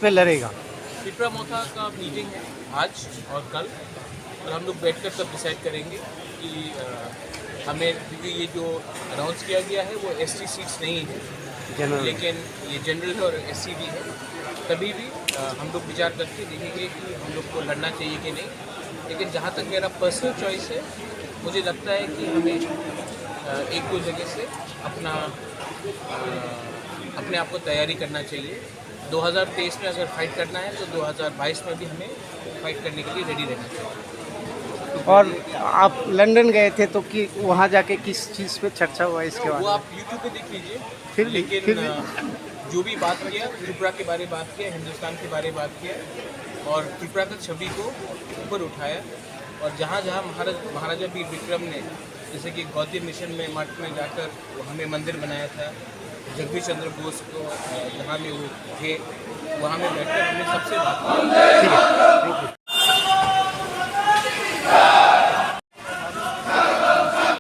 पे लड़ेगा। पिपरा मोथा का मीटिंग है आज और कल, और हम लोग बैठकर तब डिसाइड करेंगे कि हमें, क्योंकि ये जो अनाउंस किया गया है वो एसटी सीट्स नहीं है, जनरल। लेकिन ये जनरल है और एससी भी है। तभी भी हम लोग विचार करके देखेंगे कि हम लोग को लड़ना चाहिए कि नहीं। लेकिन जहाँ तक मेरा पर्सनल चॉइस है, मुझे लगता है कि हमें एक दो जगह से अपने आप को तैयारी करना चाहिए। 2023 में अगर फाइट करना है तो 2022 में भी हमें फाइट करने के लिए रेडी रहना चाहिए। और आप लंदन गए थे तो कि वहाँ जाके किस चीज़ पे चर्चा हुआ इसके वो बाद? आप यूट्यूब पे देख लीजिए। फिर भी- लेकिन फिर भी- जो भी बात किया, त्रिपुरा के बारे में बात किया, हिंदुस्तान के बारे में बात किया, और त्रिपुरा की छवि को ऊपर उठाया। और जहाँ जहाँ महाराजा वीर विक्रम ने, जैसे कि गौतम मिशन में मठ में जाकर हमें मंदिर बनाया था, जगदीश चंद्र बोस को जहाँ में वो थे, वहाँ में बैठकर हमने सबसे बात की। ठीक है।